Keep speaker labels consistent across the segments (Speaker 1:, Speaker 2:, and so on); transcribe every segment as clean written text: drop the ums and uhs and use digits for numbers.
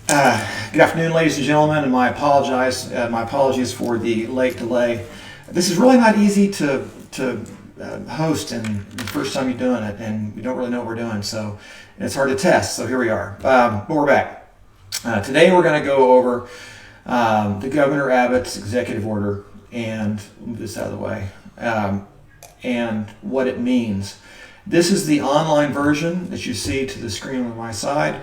Speaker 1: Good afternoon, ladies and gentlemen, and my apologies for the late delay. This is really not easy to host, and the first time you're doing it, and you don't really know what we're doing, so it's hard to test. So here we are, but we're back. Today we're going to go over the Governor Abbott's executive order, and move this out of the way, and what it means. This is the online version that you see to the screen on my side.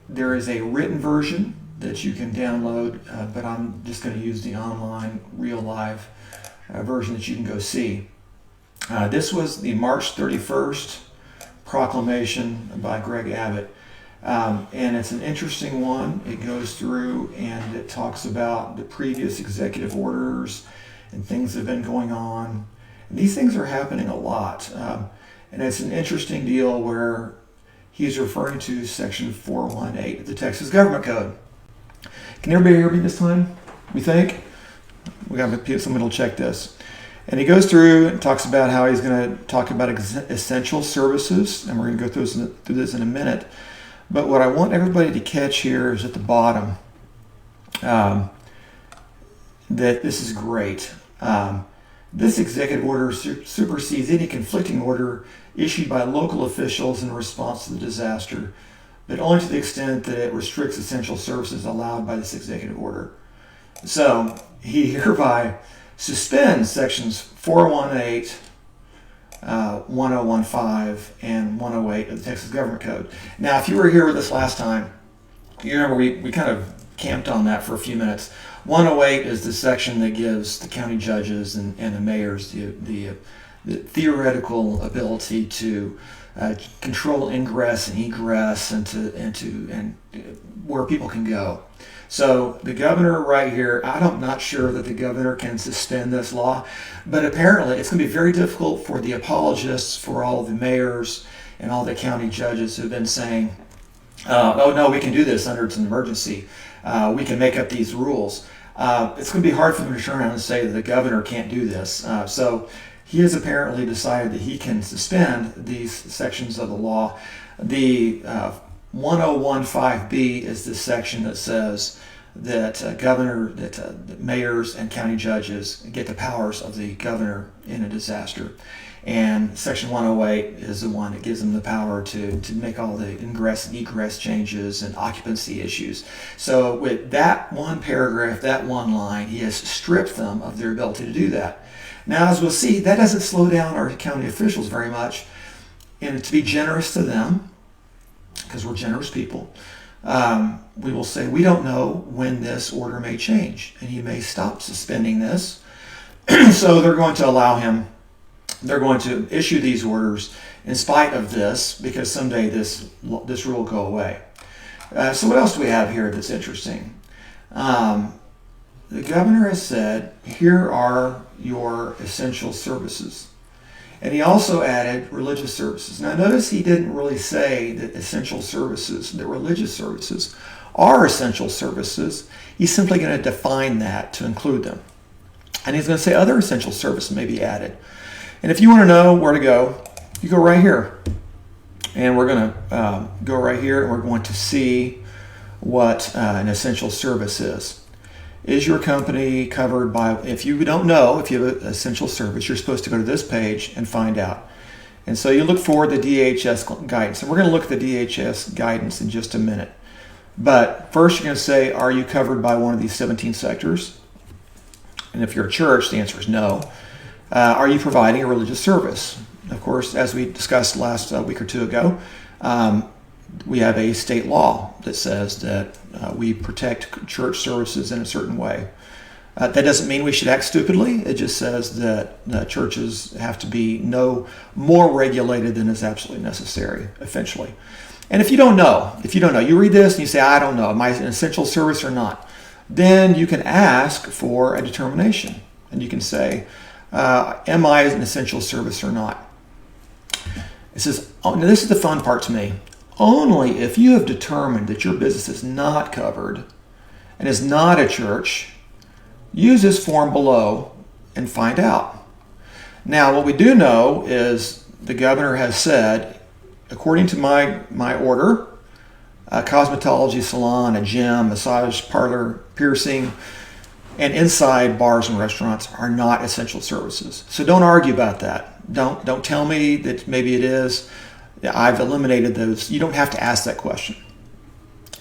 Speaker 1: There is a written version that you can download, but I'm just going to use the online, real live version that you can go see. This was the March 31st proclamation by Greg Abbott, and it's an interesting one. It goes through and it talks about the previous executive orders and things that have been going on. And these things are happening a lot, and it's an interesting deal where he's referring to Section 418 of the Texas Gov't Code. Can everybody hear me this time, we think? We got somebody will check this. And he goes through and talks about how he's going to talk about essential services, and we're going to go through this in a minute. But what I want everybody to catch here is at the bottom that this is great. This executive order supersedes any conflicting order issued by local officials in response to the disaster, but only to the extent that it restricts essential services allowed by this executive order. So he hereby suspends sections 418, 1015, and 108 of the Texas Gov't Code. Now, if you were here with us last time, you remember we kind of camped on that for a few minutes. 108 is the section that gives the county judges and the mayors the theoretical ability to control ingress and egress and where people can go. So the governor right here, I'm not sure that the governor can suspend this law, but apparently it's going to be very difficult for the apologists, for all of the mayors and all the county judges who have been saying, oh no, we can do this under it's an emergency. We can make up these rules. It's going to be hard for them to turn around and say that the governor can't do this. So he has apparently decided that he can suspend these sections of the law. The 1015B is the section that says that mayors and county judges get the powers of the governor in a disaster. And section 108 is the one that gives them the power to make all the ingress and egress changes and occupancy issues. So with that one paragraph, that one line, he has stripped them of their ability to do that. Now, as we'll see, that doesn't slow down our county officials very much. And to be generous to them, because we're generous people, we will say, we don't know when this order may change, and he may stop suspending this. So they're going to allow him, they're going to issue these orders in spite of this, because someday this rule will go away. So what else do we have here that's interesting? The governor has said, here are your essential services. And he also added religious services. Now notice he didn't really say that essential services, that religious services are essential services. He's simply going to define that to include them. And he's going to say other essential services may be added. And if you want to know where to go, you go right here. And we're going to go right here, and we're going to see what an essential service is. Is your company covered by, if you don't know, if you have an essential service, you're supposed to go to this page and find out. And so you look for the DHS guidance. And we're going to look at the DHS guidance in just a minute. But first you're going to say, are you covered by one of these 17 sectors? And if you're a church, the answer is no. Are you providing a religious service? Of course, as we discussed last week or two ago, we have a state law that says that we protect church services in a certain way. That doesn't mean we should act stupidly. It just says that churches have to be no more regulated than is absolutely necessary, eventually. And if you don't know, you read this and you say, I don't know, am I an essential service or not? Then you can ask for a determination. And you can say, am I an essential service or not? It says, oh, now this is the fun part to me. Only if you have determined that your business is not covered and is not a church, use this form below and find out. Now, what we do know is the governor has said according to my order, a cosmetology salon, a gym, massage parlor, piercing, and inside bars and restaurants are not essential services. So don't argue about that. Don't tell me that maybe it is. I've eliminated those. You don't have to ask that question.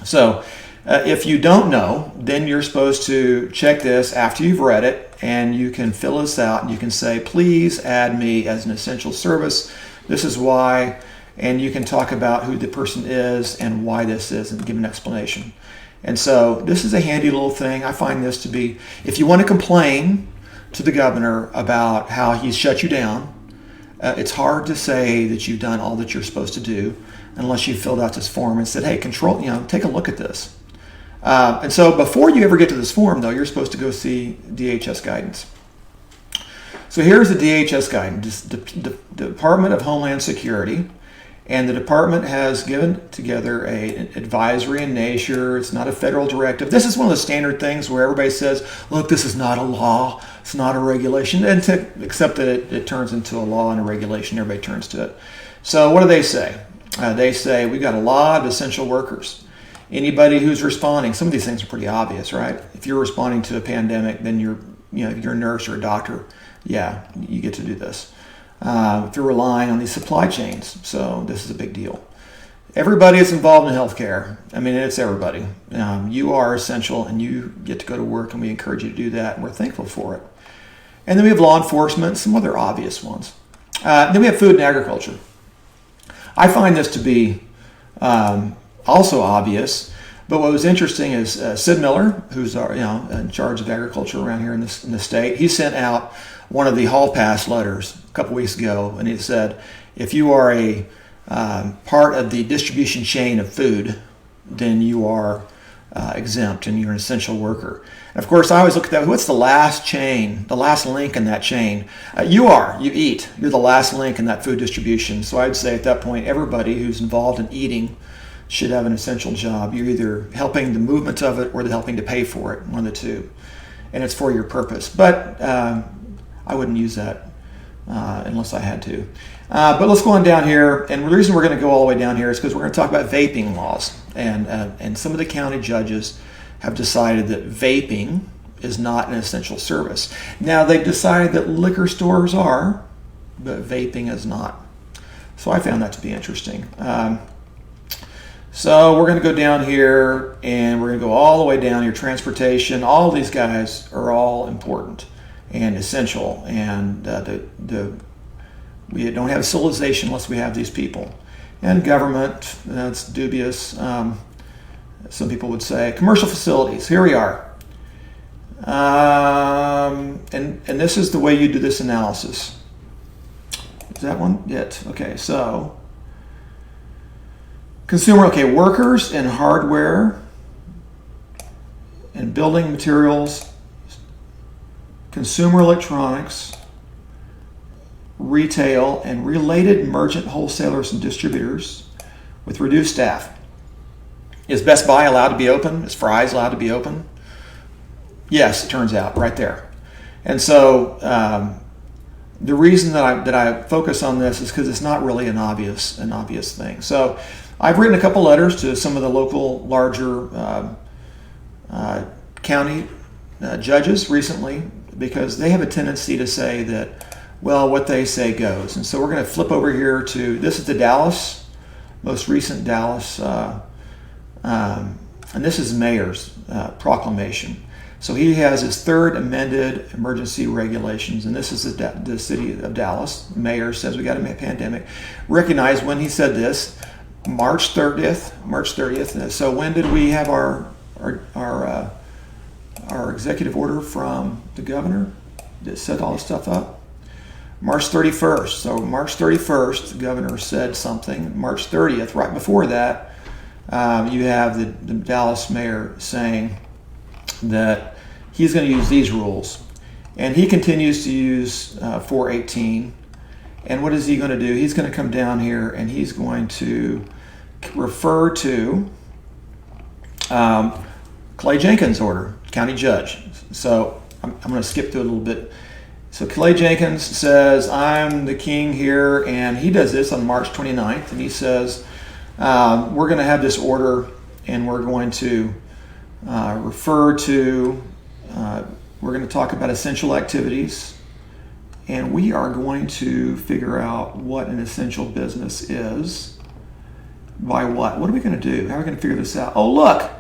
Speaker 1: So if you don't know, then you're supposed to check this after you've read it, and you can fill this out, and you can say, please add me as an essential service. This is why, and you can talk about who the person is and why this is and give an explanation. And so this is a handy little thing. I find this to be, if you want to complain to the governor about how he's shut you down, it's hard to say that you've done all that you're supposed to do unless you filled out this form and said, hey, take a look at this. And so before you ever get to this form, though, you're supposed to go see DHS guidance. So here's the DHS guidance, the Department of Homeland Security. And the department has given together an advisory in nature. It's not a federal directive. This is one of the standard things where everybody says, look, this is not a law. It's not a regulation. Except that it turns into a law and a regulation. Everybody turns to it. So what do they say? They say we've got a lot of essential workers. Anybody who's responding, some of these things are pretty obvious, right? If you're responding to a pandemic, then you're a nurse or a doctor. Yeah, you get to do this. If you're relying on these supply chains, so this is a big deal. Everybody is involved in healthcare. I mean, it's everybody. You are essential, and you get to go to work, and we encourage you to do that, and we're thankful for it. And then we have law enforcement, some other obvious ones. Then we have food and agriculture. I find this to be also obvious, but what was interesting is Sid Miller, who's in charge of agriculture around here in the state, he sent out one of the hall pass letters a couple weeks ago, and it said, if you are a part of the distribution chain of food, then you are exempt and you're an essential worker. And of course, I always look at that. What's the last link in that chain? You eat. You're the last link in that food distribution. So I'd say at that point, everybody who's involved in eating should have an essential job. You're either helping the movement of it or they're helping to pay for it, one of the two. And it's for your purpose. But I wouldn't use that unless I had to. But let's go on down here. And the reason we're going to go all the way down here is because we're going to talk about vaping laws. And some of the county judges have decided that vaping is not an essential service. Now, they've decided that liquor stores are, but vaping is not. So I found that to be interesting. So we're going to go down here, and we're going to go all the way down here. Transportation, all these guys are all important and essential, and we don't have civilization unless we have these people. And government, that's dubious. Some people would say commercial facilities. Here we are, and this is the way you do this analysis. Is that one it? Okay, so consumer. Okay, workers in hardware and building materials, consumer electronics, retail, and related merchant wholesalers and distributors with reduced staff. Is Best Buy allowed to be open? Is Fry's allowed to be open? Yes, it turns out, right there. And so the reason that I focus on this is because it's not really an obvious thing. So I've written a couple letters to some of the local larger county judges recently, because they have a tendency to say that, well, what they say goes. And so we're going to flip over here to, this is the most recent Dallas, and this is mayor's proclamation. So he has his third amended emergency regulations, and this is the city of Dallas. The mayor says we got a pandemic. Recognize when he said this, March 30th. So when did we have our executive order from the governor that set all this stuff up? March 31st. So March 31st, the governor said something. March 30th, right before that, you have the Dallas mayor saying that he's going to use these rules. And he continues to use 418. And what is he going to do? He's going to come down here and he's going to refer to Clay Jenkins' order, county judge. So I'm going to skip through a little bit. So Clay Jenkins says, I'm the king here, and he does this on March 29th, and he says, we're going to have this order, and we're going to refer to, we're going to talk about essential activities, and we are going to figure out what an essential business is by what. What are we going to do? How are we going to figure this out? Oh, look,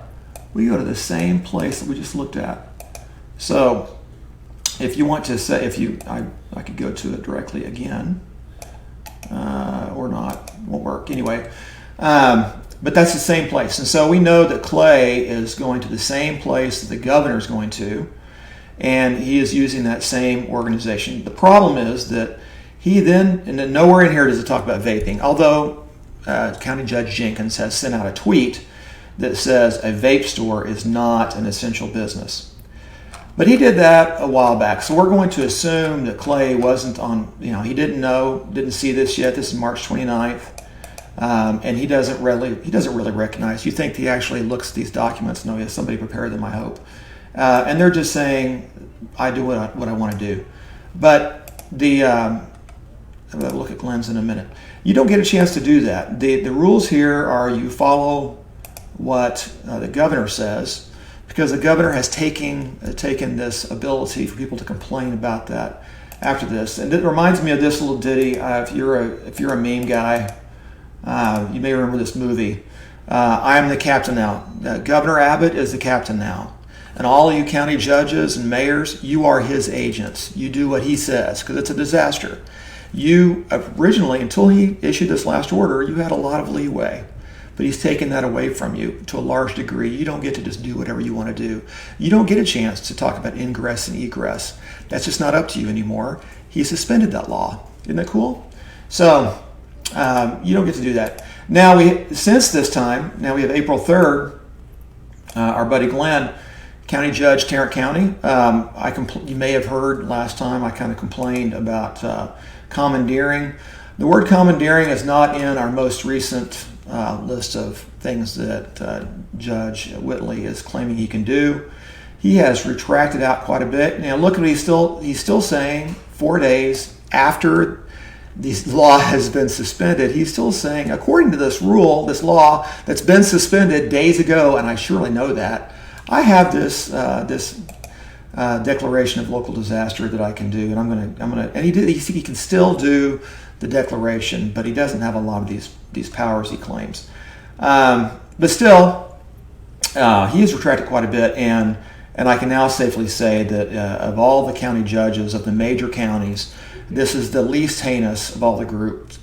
Speaker 1: we go to the same place that we just looked at. So if you want to say, I could go to it directly again, or not, won't work anyway. But that's the same place. And so we know that Clay is going to the same place that the governor is going to, and he is using that same organization. The problem is that he then, and then nowhere in here does it talk about vaping, although County Judge Jenkins has sent out a tweet that says a vape store is not an essential business. But he did that a while back. So we're going to assume that Clay wasn't on, he didn't know, didn't see this yet. This is March 29th. And he doesn't really recognize. You think he actually looks at these documents and knows somebody prepared them, I hope. And they're just saying, I do what I want to do. But I'm going to look at Glenn's in a minute. You don't get a chance to do that. The rules here are you follow what the governor says, because the governor has taken this ability for people to complain about that after this. And it reminds me of this little ditty. If you're a meme guy, you may remember this movie. I am the captain now. Governor Abbott is the captain now. And all of you county judges and mayors, you are his agents. You do what he says, because it's a disaster. You originally, until he issued this last order, you had a lot of leeway. But he's taken that away from you to a large degree. You don't get to just do whatever you want to do. You don't get a chance to talk about ingress and egress. That's just not up to you anymore. He suspended that law. Isn't that cool? So you don't get to do that. Now, since this time, now we have April 3rd, our buddy Glenn, County Judge, Tarrant County. You may have heard last time I kind of complained about commandeering. The word commandeering is not in our most recent list of things that Judge Whitley is claiming he can do. He has retracted out quite a bit. Now look at what he's still saying 4 days after this law has been suspended. He's still saying, according to this rule, this law that's been suspended days ago, and I surely know that, I have this declaration of local disaster that I can do, and I'm gonna, and he can still do the declaration, but he doesn't have a lot of these powers he claims. But still, he has retracted quite a bit, and I can now safely say that of all the county judges of the major counties, this is the least heinous of all the groups,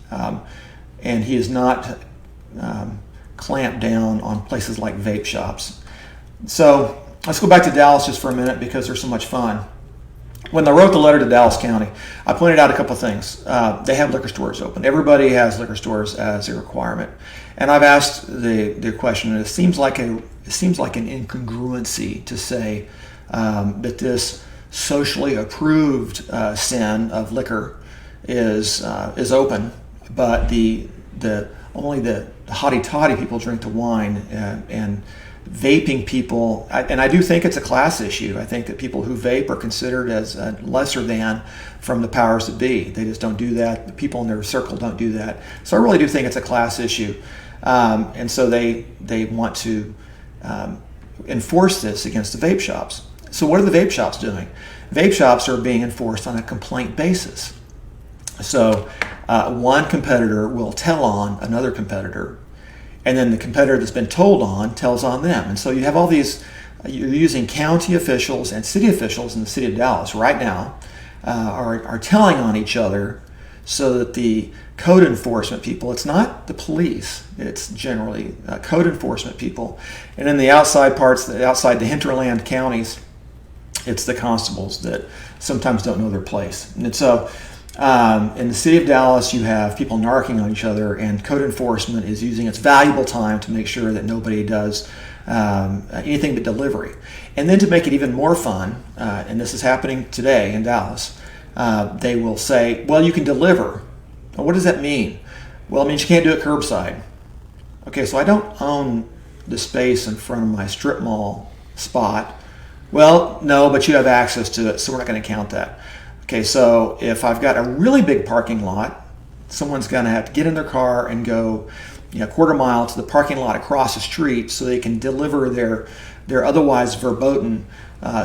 Speaker 1: and he has not clamped down on places like vape shops. So let's go back to Dallas just for a minute, because they're so much fun. When I wrote the letter to Dallas County, I pointed out a couple of things. They have liquor stores open. Everybody has liquor stores as a requirement. And I've asked the question, and it seems like an incongruency to say that this socially approved sin of liquor is open, but only the hotty-toddy people drink the wine, and vaping people, and I do think it's a class issue. I think that people who vape are considered as lesser than from the powers that be. They just don't do that. The people in their circle don't do that. So I really do think it's a class issue. And so they want to enforce this against the vape shops. So what are the vape shops doing? Vape shops are being enforced on a complaint basis. So one competitor will tell on another competitor, and then the competitor that's been told on tells on them. And so you have all these, you're using county officials and city officials in the city of Dallas right now are telling on each other, so that the code enforcement people, it's not the police, it's generally code enforcement people. And in the outside parts, outside the hinterland counties, it's the constables that sometimes don't know their place. And so in the city of Dallas, you have people narking on each other, and code enforcement is using its valuable time to make sure that nobody does anything but delivery. And then to make it even more fun, and this is happening today in Dallas, they will say, well, you can deliver. Well, what does that mean? Well, it means you can't do it curbside. Okay, so I don't own the space in front of my strip mall spot. Well, no, but you have access to it, so we're not going to count that. Okay, so if I've got a really big parking lot, someone's going to have to get in their car and go, a quarter mile to the parking lot across the street so they can deliver their otherwise verboten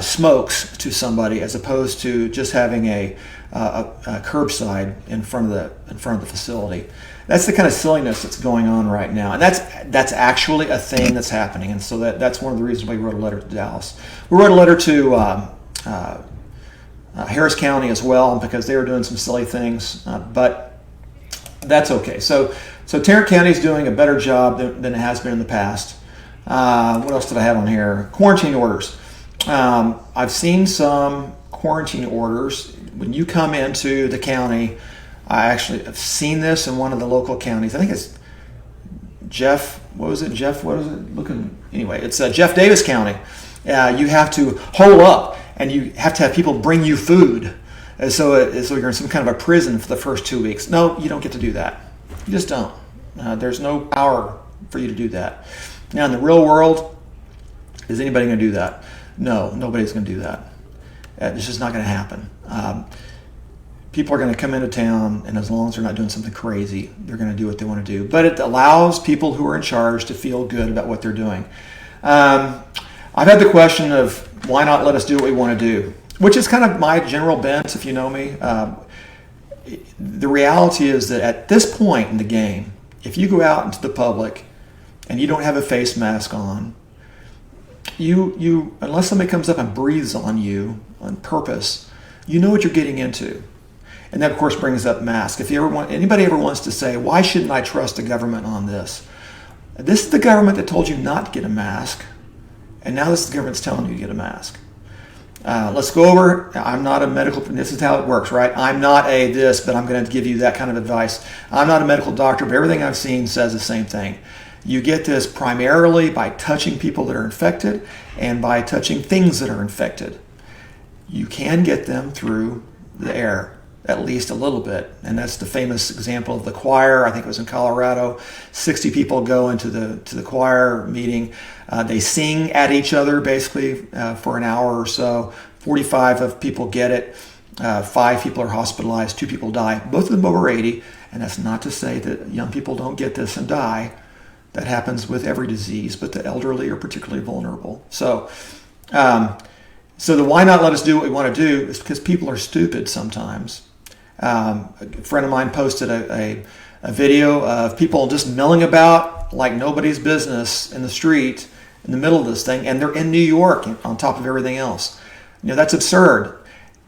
Speaker 1: smokes to somebody, as opposed to just having a curbside in front of the facility. That's the kind of silliness that's going on right now, and that's actually a thing that's happening. And so that's one of the reasons why we wrote a letter to Dallas. We wrote a letter to Harris County as well, because they were doing some silly things, but that's okay. So Tarrant County is doing a better job than it has been in the past. What else did I have on here? Quarantine orders. I've seen some quarantine orders. When you come into the county, I actually have seen this in one of the local counties. I think it's Jeff. What was it? Anyway, it's Jeff Davis County. You have to hole up, and you have to have people bring you food. So you're in some kind of a prison for the first 2 weeks. No, you don't get to do that. You just don't. There's no power for you to do that. Now, in the real world, is anybody going to do that? No, nobody's going to do that. It's just not going to happen. People are going to come into town, and as long as they're not doing something crazy, they're going to do what they want to do. But it allows people who are in charge to feel good about what they're doing. I've had the question of, why not let us do what we want to do? Which is kind of my general bent, if you know me. The reality is that at this point in the game, if you go out into the public and you don't have a face mask on, you unless somebody comes up and breathes on you on purpose, you know what you're getting into. And that, of course, brings up masks. If anybody ever wants to say, why shouldn't I trust the government on this? This is the government that told you not to get a mask, and now this is the government's telling you to get a mask. Let's go over, I'm not a medical, this is how it works, right? I'm not a this, but I'm going to give you that kind of advice. I'm not a medical doctor, but everything I've seen says the same thing. You get this primarily by touching people that are infected and by touching things that are infected. You can get them through the air, at least a little bit. And that's the famous example of the choir. I think it was in Colorado. 60 people go into the choir meeting. They sing at each other basically for an hour or so. 45 of people get it. 5 people are hospitalized. 2 people die. Both of them over 80. And that's not to say that young people don't get this and die. That happens with every disease, but the elderly are particularly vulnerable. So the why not let us do what we want to do is because people are stupid sometimes. A friend of mine posted a video of people just milling about like nobody's business in the street in the middle of this thing, and they're in New York on top of everything else. That's absurd.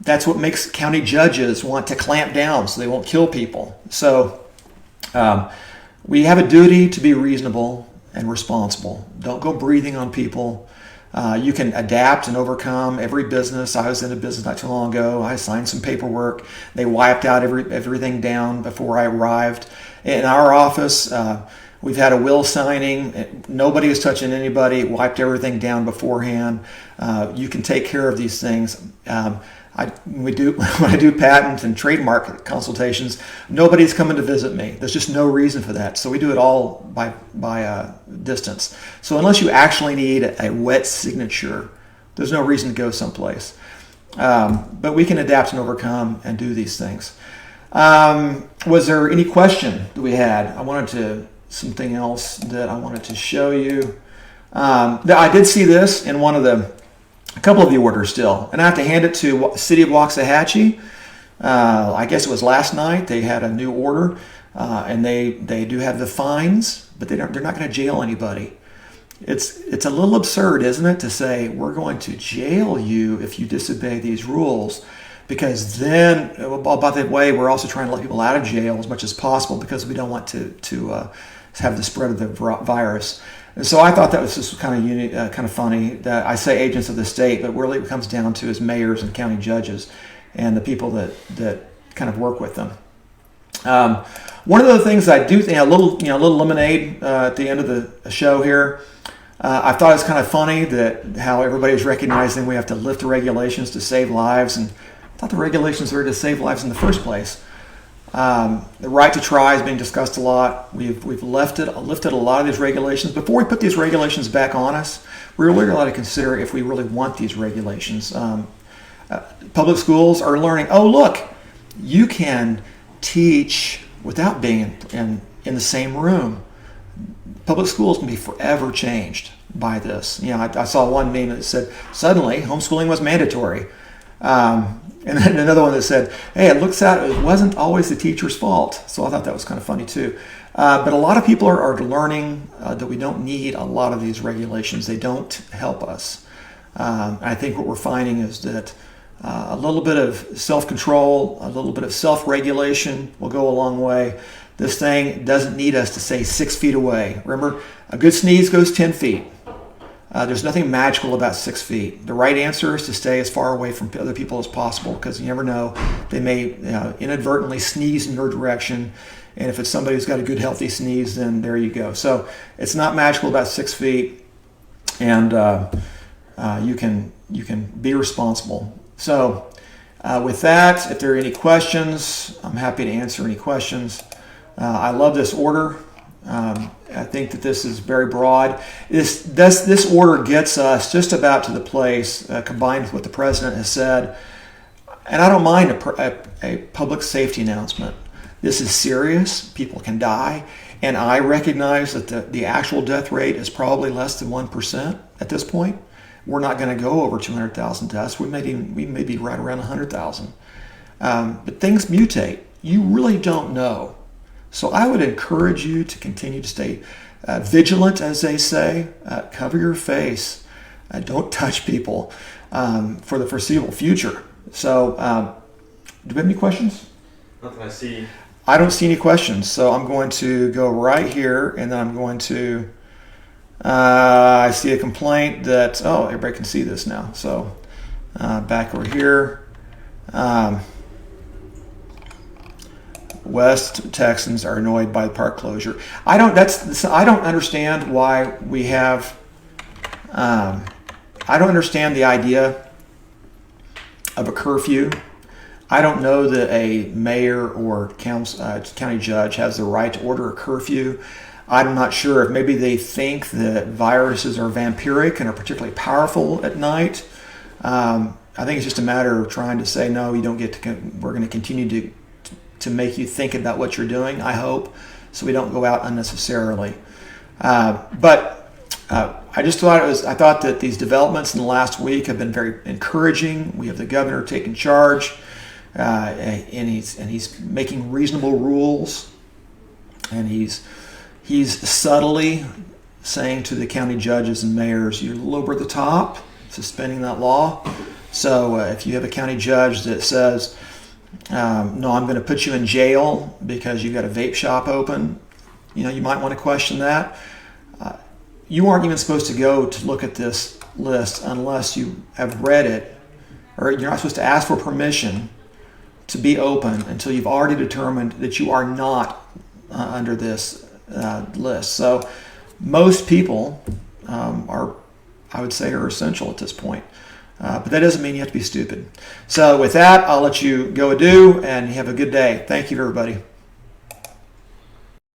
Speaker 1: That's what makes county judges want to clamp down so they won't kill people. So we have a duty to be reasonable and responsible. Don't go breathing on people. You can adapt and overcome every business. I was in a business not too long ago. I signed some paperwork. They wiped out everything down before I arrived. In our office, we've had a will signing. Nobody is touching anybody. Wiped everything down beforehand. You can take care of these things. When I do patent and trademark consultations, nobody's coming to visit me. There's just no reason for that. So we do it all by distance. So unless you actually need a wet signature, there's no reason to go someplace. But we can adapt and overcome and do these things. Was there any question that we had? Something else that I wanted to show you. I did see this in a couple of the orders still, and I have to hand it to the city of Waxahachie. I guess it was last night. They had a new order, and they do have the fines, but they're not going to jail anybody. It's a little absurd, isn't it, to say we're going to jail you if you disobey these rules, because then, by the way, we're also trying to let people out of jail as much as possible because we don't want to have the spread of the virus. And so I thought that was just kind of unique, kind of funny. That I say agents of the state, but really what it comes down to is mayors and county judges and the people that kind of work with them. One of the things I do think, a little lemonade at the end of the show here. I thought it was kind of funny that how everybody's recognizing we have to lift the regulations to save lives, and I thought the regulations were to save lives in the first place. The right to try is being discussed a lot. We've lifted a lot of these regulations. Before we put these regulations back on us, we really got to consider if we really want these regulations. Public schools are learning, oh, look, you can teach without being in the same room. Public schools can be forever changed by this. I saw one meme that said, suddenly homeschooling was mandatory. And then another one that said, hey, it wasn't always the teacher's fault. So I thought that was kind of funny too. But a lot of people are learning that we don't need a lot of these regulations. They don't help us. I think what we're finding is that a little bit of self-control, a little bit of self-regulation will go a long way. This thing doesn't need us to stay 6 feet away. Remember, a good sneeze goes 10 feet. There's nothing magical about 6 feet. The right answer is to stay as far away from other people as possible, because you never know. They may inadvertently sneeze in your direction. And if it's somebody who's got a good, healthy sneeze, then there you go. So it's not magical about 6 feet. And you can be responsible. So with that, if there are any questions, I'm happy to answer any questions. I love this order. I think that this is very broad. This order gets us just about to the place, combined with what the president has said. And I don't mind a public safety announcement. This is serious. People can die. And I recognize that the actual death rate is probably less than 1% at this point. We're not going to go over 200,000 deaths. We may be right around 100,000. But things mutate. You really don't know. So I would encourage you to continue to stay vigilant, as they say. Cover your face. Don't touch people for the foreseeable future. So do we have any questions?
Speaker 2: Nothing I see.
Speaker 1: I don't see any questions. So I'm going to go right here, and then I'm going to... I see a complaint that, everybody can see this now. So back over here. West Texans are annoyed by the park closure. I don't understand why we have, I don't understand the idea of a curfew. I don't know that a mayor or county judge has the right to order a curfew. I'm not sure if maybe they think that viruses are vampiric and are particularly powerful at night. I think it's just a matter of trying to say, no, you don't get to, we're going to continue to make you think about what you're doing, I hope, so we don't go out unnecessarily. But I thought that these developments in the last week have been very encouraging. We have the governor taking charge, and he's making reasonable rules, and he's subtly saying to the county judges and mayors, you lower the top, suspending that law. So if you have a county judge that says, no, I'm going to put you in jail because you got a vape shop open, you might want to question that. You aren't even supposed to go to look at this list unless you have read it, or you're not supposed to ask for permission to be open until you've already determined that you are not under this list. So most people are essential at this point. But that doesn't mean you have to be stupid. So with that, I'll let you go do, and have a good day. Thank you, everybody.